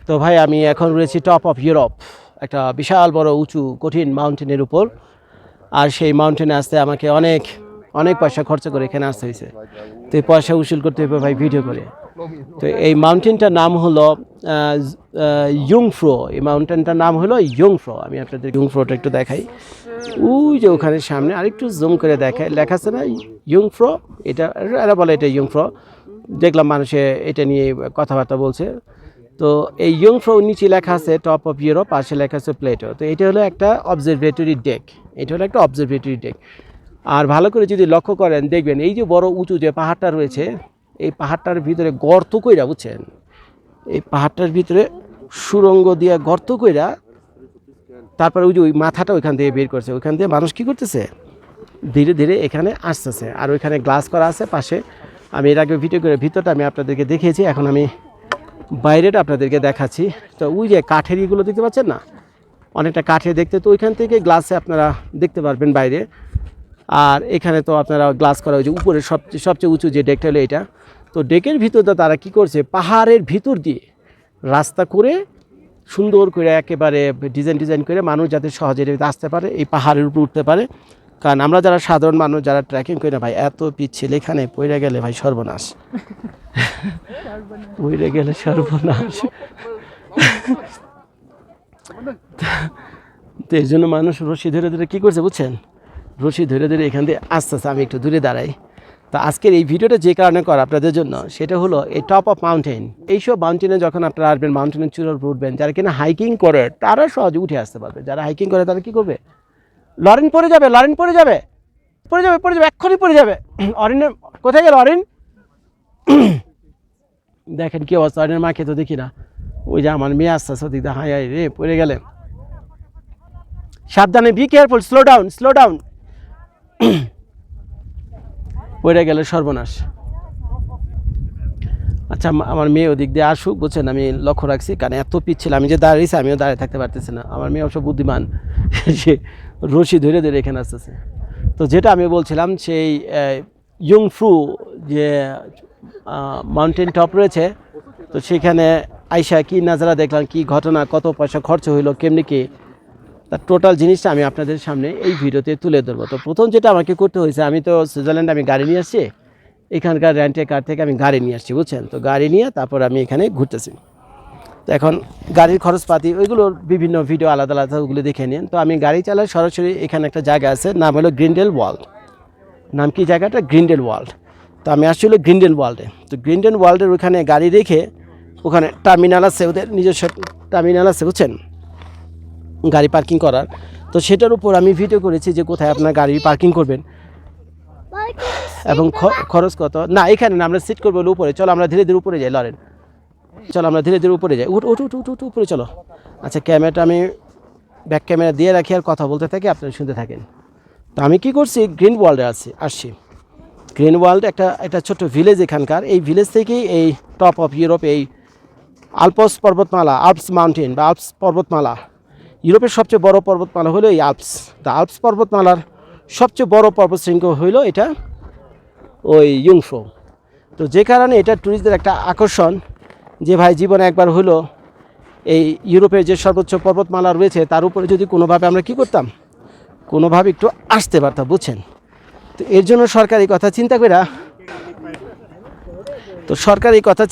তো ভাই আমি এখন রয়েছি টপ অফ ইউরোপ, একটা বিশাল বড় উঁচু কঠিন মাউন্টেনের উপর। আর সেই মাউন্টেনে আসতে আমাকে অনেক অনেক পয়সা খরচ করে এখানে আসতে হয়েছে। তো এই পয়সা উসুল করতে হবে ভাই ভিডিও করে। তো এই মাউন্টেনটার নাম হলো ইয়ুংফ্রো। এই মাউন্টেনটার নাম হলো ইয়ুংফ্রো। আমি আপনাদের ইয়ুংফ্রোটা একটু দেখাই। ওই যে ওখানে সামনে আরেকটু জুম করে দেখায়, লেখা আছে না ইয়ুংফ্রো। এটা এরা বলে এটা ইয়ুংফ্রো। দেখলাম মানুষে এটা নিয়ে কথাবার্তা বলছে। তো এই ইয়ুংফ্রো নিচে লেখা আছে টপ অফ ইউরোপ, পাশে লেখা আছে প্লেটো। তো এটা হলো একটা অবজারভেটরি ডেক। এটা হলো একটা অবজারভেটরি ডেক। আর ভালো করে যদি লক্ষ্য করেন দেখবেন এই যে বড় উঁচু যে পাহাড়টা রয়েছে, এই পাহাড়টার ভিতরে গর্ত কইরা, বুঝছেন, এই পাহাড়টার ভিতরে সুড়ঙ্গ দিয়ে গর্ত কইরা তারপরে ওই যে ওই মাথাটা ওইখান দিয়ে বের করছে। ওইখান দিয়ে মানুষ কী করতেছে, ধীরে ধীরে এখানে আসতেছে। আর ওইখানে গ্লাস করা আছে পাশে। আমি এর আগে ভিডিও করে ভিতরটা আমি আপনাদেরকে দেখিয়েছি, এখন আমি বাইরেটা আপনাদেরকে দেখাচ্ছি। তো ওই যে কাঠের ইগুলো দেখতে পাচ্ছেন না, অনেকটা কাঠের দেখতে। তো ওইখান থেকে গ্লাসে আপনারা দেখতে পারবেন বাইরে। আর এখানে তো আপনারা গ্লাস করা, ওই যে উপরে সবচেয়ে উঁচু যে ডেকটা হলো এটা। তো ডেকের ভিতরটা তারা কি করছে, পাহাড়ের ভিতর দিয়ে রাস্তা করে সুন্দর করে একেবারে ডিজাইন করে মানুষ যাতে সহজে আসতে পারে, এই পাহাড়ের উপর উঠতে পারে। কারণ আমরা যারা সাধারণ মানুষ যারা ট্রেকিং করি না ভাই, এত পিচ্ছিল এখানে পড়ে গেলে ভাই সর্বনাশ। পড়ে গেলে সর্বনাশ। তো এই জন্য মানুষ রশি ধরে ধরে কী করছে বুঝছেন, রশি ধরে ধরে এখান দিয়ে আস্তে আস্তে আমি একটু দূরে দাঁড়াই। তো আজকের এই ভিডিওটা যে কারণে করা আপনাদের জন্য, সেটা হলো এই টপ অফ মাউন্টেন। এইসব মাউন্টেনে যখন আপনারা আসবেন, মাউন্টেনের চূড়ার উপর উঠবেন, যারা কিনা হাইকিং করে তারা সহজে উঠে আসতে পারবে। যারা হাইকিং করে তারা কী করবে, লরেন পড়ে যাবে, লরেন পড়ে যাবে, এক্ষুনি পড়ে যাবে। অরিনের কোথায় গেল অরিন? দেখেন কি অবস্থা, অরিনের মাকে তো দেখি না। ওই যে আমার মেয়ে আসতে আসতে দিকটা হাই রে পড়ে গেলে। সাবধানে, বি কেয়ারফুল, স্লো ডাউন। পড়ে গেলে সর্বনাশ। আচ্ছা আমার মেয়ে ওদিক দিয়ে আসুক, বুঝছেন, আমি লক্ষ্য রাখছি। কারণ এত পিচ্ছিল, আমি যে দাঁড়িয়েছি আমিও দাঁড়িয়ে থাকতে পারতেছি না। আমার মেয়ে অবশ্য বুদ্ধিমান, সে রশি ধরে ধরে এখানে আসতেছে। তো যেটা আমি বলছিলাম, সেই ইয়ুংফ্রু যে মাউন্টেন টপ রয়েছে, তো সেখানে আইসা কি নাজারা দেখলাম, কি ঘটনা, কত পয়সা খরচ হইলো, কেমনি কি, তার টোটাল জিনিসটা আমি আপনাদের সামনে এই ভিডিওতে তুলে ধরবো। তো প্রথম যেটা আমাকে করতে হয়েছে, আমি তো সুইজারল্যান্ডে আমি গাড়ি নিয়ে আসছি, এখানকার রেন্টের কার থেকে আমি গাড়ি নিয়ে আসছি, বুঝছেন। তো গাড়ি নিয়ে তারপর আমি এখানে ঘুরতেছি। তো এখন গাড়ির খরচপাতি ওইগুলোর বিভিন্ন ভিডিও আলাদা আলাদা, ওগুলো দেখে নিন। তো আমি গাড়ি চালাই সরাসরি। এখানে একটা জায়গা আছে, নাম হলো গ্রিন্ডেল ওয়ার্ল্ড। নাম কি জায়গাটা? গ্রিন্ডেল ওয়ার্ল্ড। তো আমি আসছিল গ্রিন্ডেল ওয়ার্ল্ডে। তো গ্রিন্ডেল ওয়ার্ল্ডের ওখানে গাড়ি রেখে, ওখানে টার্মিনাল আছে, ওদের নিজস্ব টার্মিনাল আছে, বুঝছেন, গাড়ি পার্কিং করার। তো সেটার উপর আমি ভিডিও করেছি যে কোথায় আপনার গাড়ি পার্কিং করবেন এবং খরচ কত। না এখানে না, আমরা সিট করবো উপরে। চলো আমরা ধীরে ধীরে উপরে যাই, লরেন চলো আমরা ধীরে ধীরে উপরে যাই। উঠ উপরে চলো। আচ্ছা ক্যামেরাটা আমি ব্যাক ক্যামেরা দিয়ে রাখি আর কথা বলতে থাকি, আপনারা শুনতে থাকেন। তো আমি কি করছি, গ্রিন ওয়ার্ল্ডে আসছি। গ্রিন ওয়ার্ল্ড একটা ছোট্ট ভিলেজ এখানকার। এই ভিলেজ থেকেই এই টপ অফ ইউরোপ, এই আলপস পর্বতমালা, আল্পস মাউন্টেন বা আল্পস পর্বতমালা, ইউরোপের সবচেয়ে বড় পর্বতমালা হলো এই আল্পস। তা আল্পস পর্বতমালার সবচেয়ে বড় পর্বতশৃঙ্গ হইল এটা ওই ইয়ুংফ্রো। তো যে কারণে এটা ট্যুরিস্টদের একটা আকর্ষণ, যে ভাই জীবনে একবার হলো এই ইউরোপের যে সর্বোচ্চ পর্বতমালা রয়েছে তার উপরে যদি কোনোভাবে আমরা কী করতাম, কোনোভাবে একটু আসতে পারতাম, বুঝছেন। তো এর জন্য সরকার এই কথা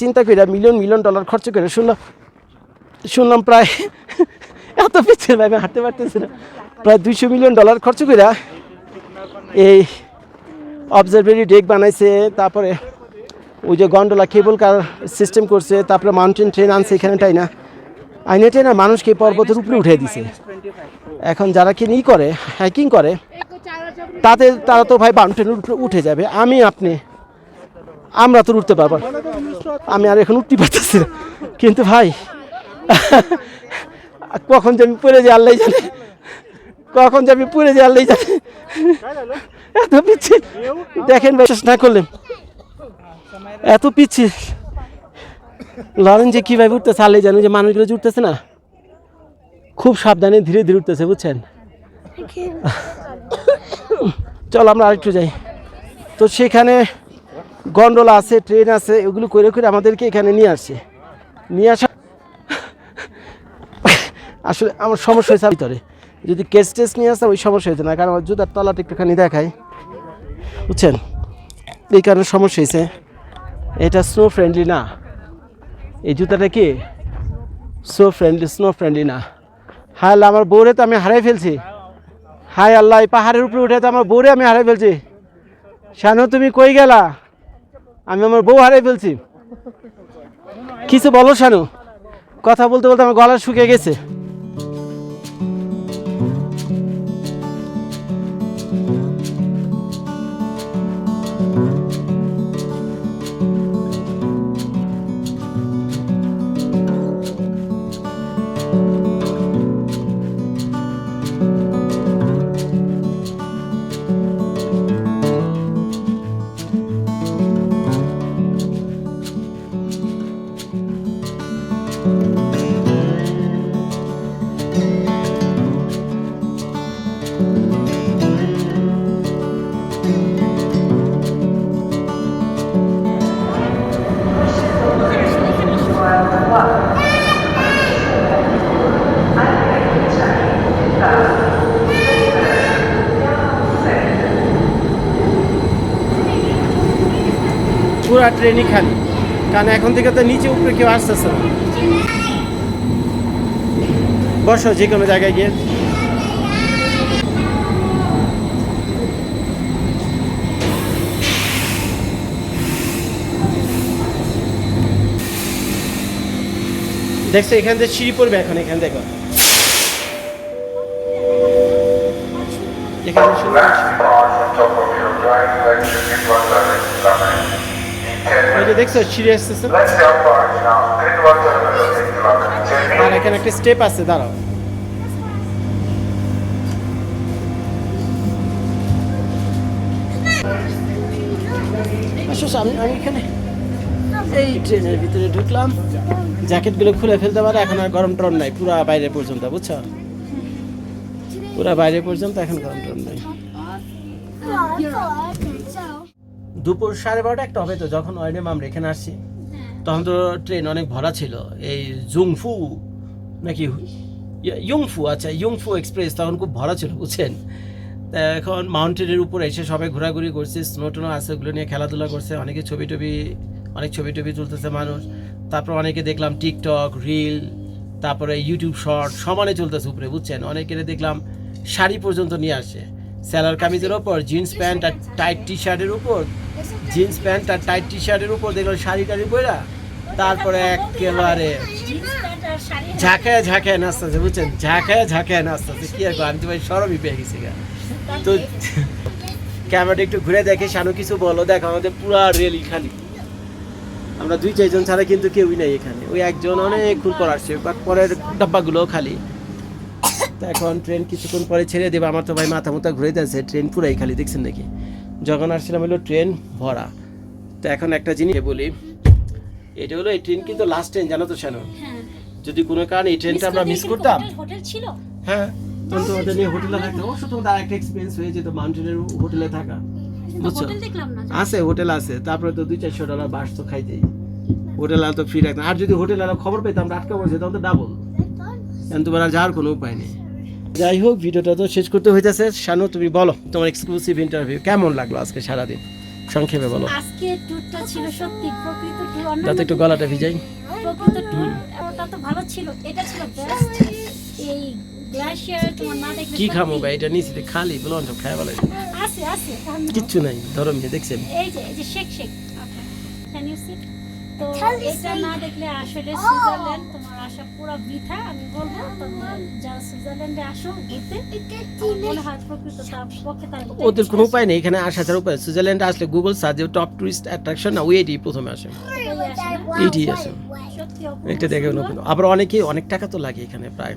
চিন্তা করে, মিলিয়ন ডলার খরচ করে শুনলাম প্রায় এত পিছিয়ে আমি হাঁটতে পারতেছি না, প্রায় $200 মিলিয়ন খরচ করে এই অবজারভেটরি ডেক বানাইছে। তারপরে ওই যে গন্ডোলা কেবল কার সিস্টেম করছে, তারপরে মাউন্টেন ট্রেন আনছে এখানেটাই না, আইনেটাই না, মানুষকে পর্বতের উপরে উঠে দিছে। এখন যারা কি করে, হাইকিং করে, তারা তো ভাই মাউন্টেনের উপরে উঠে যাবে। আমরা তো উঠতে পারবো, আমি আর এখন উঠতে পারতেছি না। কিন্তু ভাই কখন যে আমি পড়ে যাই আল্লাহ জানে, এত পিচ্ছি দেখেন, বিশ্বাস না করলেন এত পিচ্ছি। লরেন যে কীভাবে উঠতেছে আল্লাহ জানে, যে মানুষগুলো যে উঠতেছে না, খুব সাবধানে ধীরে ধীরে উঠতেছে, বুঝছেন। চল আমরা আরেকটু যাই। তো সেখানে গন্ডোলা আছে, ট্রেন আছে, এগুলো করে আমাদেরকে এখানে নিয়ে আসা আসলে আমার সমস্যা হয়েছে ভিতরে, যদি কেস টেস নিয়ে আসতাম ওই সমস্যা হয়েছে না, কারণ আমার জুতার তলাটা একটুখানি দেখাই, বুঝছেন, এই কারণে সমস্যা হয়েছে। এটা স্নো ফ্রেন্ডলি না, এই জুতাটা কি স্নো ফ্রেন্ডলি না। হায় আল্লাহ, আমার বউরে তো আমি হারাই ফেলছি। হায় আল্লাহ, এই পাহাড়ের উপরে উঠে তো আমার বউরে আমি হারাই ফেলছি। শানু তুমি কই গেলা? আমি আমার বউ হারাই ফেলছি। কিছু বলো শানু, কথা বলতে বলতে আমার গলা শুকিয়ে গেছে। পুরা ট্রেনই খালি, কারণ এখন থেকে তো নিচে উপরে কেউ আসতেছে না। বসো যে কোনো জায়গায় গিয়ে। দেখছো এখান থেকে সিঁড়ি পড়বে এখন, এখান দেখো এখানে সুন্দর। ওই যে দেখছো সিঁড়ি আসতেছে, আর এখানে একটা স্টেপ আছে, দাঁড়াও। আমি এখানে এই ট্রেনের ভিতরে ঢুকলাম, জ্যাকেটগুলো খুলে ফেলতে পারে, এখন আর গরম টরম নাই, পুরা বাইরে পর্যন্ত, বুঝছো, পুরা বাইরে পর্যন্ত এখন গরম টরম নাই। দুপুর 12:30 একটা হবে তো যখন ওয়াইনেম আমরা এখানে আসছি, তখন তো ট্রেন অনেক ভরা ছিল। এই জুংফু নাকি ইয়ংফু, আচ্ছা ইয়ংফু এক্সপ্রেস তখন খুব ভরা ছিল, বুঝছেন। এখন মাউন্টেনের উপরে এসে সবাই ঘোরাঘুরি করছে, স্নো টোনো আছে, ওগুলো নিয়ে খেলাধুলা করছে, অনেকে অনেক ছবি টবি তুলতেছে মানুষ। তারপর অনেকে দেখলাম টিকটক রিল, তারপরে ইউটিউব শর্ট সমানে চলতেছে উপরে, বুঝছেন। অনেকের দেখলাম শাড়ি পর্যন্ত নিয়ে আসে, স্যালার কামিজের ওপর জিন্স প্যান্ট আর টাইট টি শার্টের উপর, জিন্স প্যান্ট আর টাইট টি শার্টের উপর দেখলাম শাড়ি টাড়ি পরা, তারপরে একেবারে ঝাঁকায় নাচতেছে, বুঝছেন, ঝাঁকায় নাচতেছে। কি আর আমি তো ভাই সরবই পেয়ে গেছি। তো ক্যামেরাটা একটু ঘুরে দেখে, শানু কিছু বলো। দেখো আমাদের পুরা রেলি খালি, আমরা 2-4 ছাড়া কিন্তু কেউই নাই এখানে। ওই একজন অনেকক্ষণ পর আসছে, বাট পরের ডাব্বাগুলোও খালি। তো এখন ট্রেন কিছুক্ষণ পরে ছেড়ে দেবে। আমার তো ভাই মাথা ঘুরে যাচ্ছে, ট্রেন পুরাই খালি, দেখছেন নাকি? যখন আসছিলাম হলো ট্রেন ভরা। তো এখন একটা জিনিস বলি, এটা হলো এই ট্রেন কিন্তু লাস্ট ট্রেন, জানো তো শানু। যদি কোনো কারণে এই ট্রেনটা আমরা মিস করতাম, হ্যাঁ তখন তোমাদের নিয়ে হোটেলে থাকতাম। অবশ্য তোমাদের আরেকটা এক্সপিরিয়েন্স হয়ে যেত মাউন্টেনের হোটেলে থাকা, বুঝছো, আছে হোটেল আছে। তারপরে তো $200-400 বাস তো খাইতেই, হোটেল আর তো ফ্রি রাখতাম। আর যদি হোটেল আর খবর পেতাম আটকা পড়ছে, তখন তো ডাবল, এখন তোমার আর যাওয়ার কোনো উপায় নেই। যাই হোক, ভিডিওটা তো শেষ করতে হইতেছে। শানু তুমি বলো তোমার এক্সক্লুসিভ ইন্টারভিউ কেমন লাগলো আজকে সারাদিন, সংক্ষেপে বলো। আজকে ট্যুরটা ছিল সত্যি প্রকৃত ট্যুর, যাতে একটু গলাটা ভিজাই। প্রকৃত ট্যুর ওটা তো ভালো ছিল, এটা ছিল বেস্ট। এই গ্লাসিয়ার তোমার না দেখলে কি খামো ভাই, এটা নিচে খালি বলো, সব খাই বলে আছে কিচ্ছু নাই, ধরো মেয়ে দেখছেন এই যে শেক ক্যান ইউ সি। তো এটা না দেখলে আসলে সুইজারল্যান্ড তোমার আশা পুরো বৃথা। আমি বলবো তোমরা যারা সুইজারল্যান্ডে আসো ঘুরতে, মনে হয় প্রকৃত তার পক্ষে তার ওদের কোনো উপায় নেই এখানে আসা ছাড়া উপায়। সুইজারল্যান্ডে আসলে গুগল সার্চ দিয়ে টপ টুরিস্ট অ্যাট্রাকশন না, ওইটি প্রথমে আসে, এইটি আসে, এটা দেখে নতুন। আবার অনেক টাকা তো লাগে এখানে, প্রায়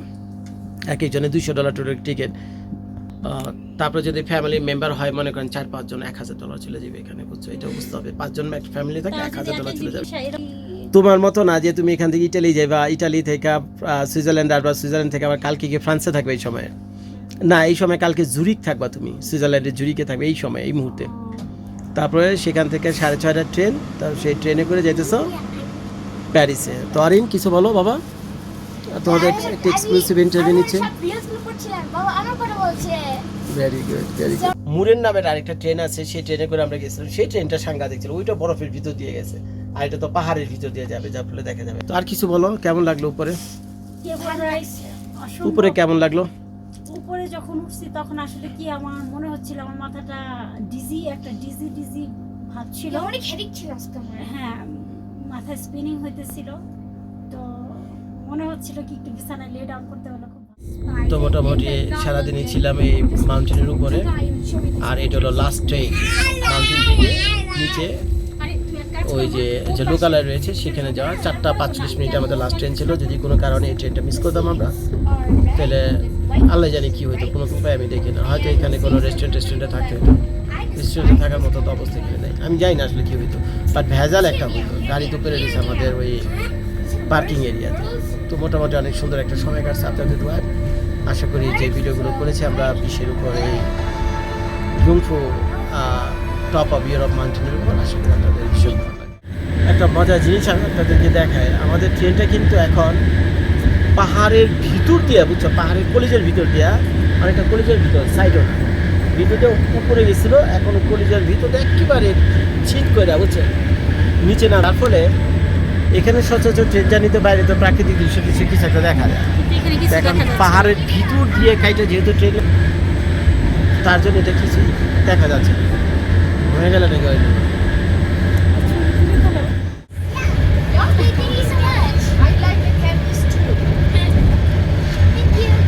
এক একজনে $200 ট্যুরের টিকিট। তারপরে যদি ফ্যামিলি মেম্বার হয়, মনে করেন 4-5 জন, $1000 চলে যাবে এখানে, বুঝছো। এটা বুঝতে হবে, 5 জন ফ্যামিলি থাকে, $1000 চলে যাবে। তোমার মতো না যে তুমি এখান থেকে ইটালি যাবা, ইটালি থেকে সুইজারল্যান্ড আসবা, সুইজারল্যান্ড থেকে আবার কালকে গিয়ে ফ্রান্সে থাকবে এই সময় না, এই সময় কালকে জুরিক থাকবা তুমি, সুইজারল্যান্ডের জুরিকে থাকবে এই সময়, এই মুহূর্তে। তারপরে সেখান থেকে 6:30টার ট্রেন, তারপর সেই ট্রেনে করে যেতেছো প্যারিসে। তো আরিন কিছু বলো বাবা। তোমাদের একটা এক্সক্লুসিভ ইন্টারভিউ নিচ্ছে। রিলসগুলো করছিলেন বাবা আমার কথা বলছে। Very good very good. মুরের নামের আরেকটা ট্রেন আছে, সেই ট্রেনে করে আমরা গেছিলাম। সেই ট্রেনটা সাংঘাতিক ছিল, ওইটা বরফের ভিতর দিয়ে গেছে, আর এটা তো পাহাড়ের ভিতর দিয়ে যাবে, যার ফলে দেখা যাবে। তো আর কিছু বলো, কেমন লাগলো উপরে? উপরে কেমন লাগলো? উপরে যখন উঠছি তখন আসলে কি আমার মনে হচ্ছিল আমার মাথাটা একটা ডিজি ভাব ছিল। অনেক হেডেক ছিল আজকে আমার। হ্যাঁ, মাথায় স্পিনিং হইতেছিল, তো মনে হচ্ছিল কি একটু বিছানায় লে ডাউন করতে হলো খুব ভালো। তো মোটামুটি সারাদিনই ছিলাম এই মাউন্টেনের উপরে, আর এটা হলো লাস্ট ট্রেন মাউন্টেন থেকে নিচে ওই যে লোকালয় রয়েছে সেখানে যাওয়া। 4:45 মিনিট আমাদের লাস্ট ট্রেন ছিল। যদি কোনো কারণে এই ট্রেনটা মিস করতাম আমরা, তাহলে আল্লাহ জানি কি হইতো, কোনো উপায় আমি দেখি না। হয়তো এখানে কোনো রেস্টুরেন্টে থাকতে হতো, রেস্টুরেন্টে থাকার মতো তো অবস্থা এখানে নেই, আমি জানি না আসলে কি হইতো। বাট ভেজাল একটা হইতো, গাড়ি তো পেরে দিয়েছে আমাদের ওই পার্কিং এরিয়াতে। তো মোটামুটি অনেক সুন্দর একটা সময় কাটছে আপনাদের দোয়ায়। আশা করি যে ভিডিওগুলো করেছি আমরা বিশ্বের উপরে ইয়ংফো টপ অফ ইউরোপ মাউন্টেনের উপর, আশা করি আপনাদের ভীষণ ভালো লাগে। একটা মজার জিনিস আমি আপনাদেরকে দেখায়, আমাদের ট্রেনটা কিন্তু এখন পাহাড়ের ভিতর দিয়া, বুঝছো, পাহাড়ের কলেজের ভিতর দিয়া, অনেকটা কলেজের ভিতর সাইডও না, ভিতরটা উপরে গেছিল, এখন কলেজের ভিতরটা একেবারে ছিট করে, বুঝছো, নিচে না। তার ফলে এখানে সচরাচর ট্রেন জার্নিতে বাইরে তো প্রাকৃতিক দৃশ্য কিছু একটা দেখা যায়, এখন পাহাড়ের ভিতর দিয়ে কাইটা যেহেতু ট্রেন, তার জন্য এটা কিছু দেখা যাচ্ছে। হয়ে গেল নাকি হয়নি? Y'all play thingy so much. I like the campus too. Thank you.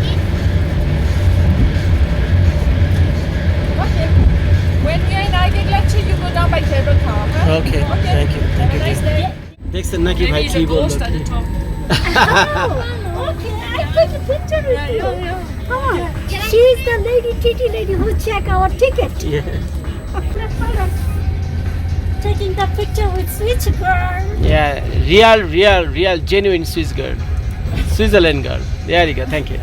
Okay. When we're in Eigelgletscher, you go down by cable car. Huh? Okay, thank you thank you. দেখছেন নাকি ভাই কি বললো? Okay, I take a picture with you. Come on. She's the TT lady who check our ticket. Taking the picture with Switch girl. Yeah, real genuine Swiss girl, Switzerland girl. There you go, thank you.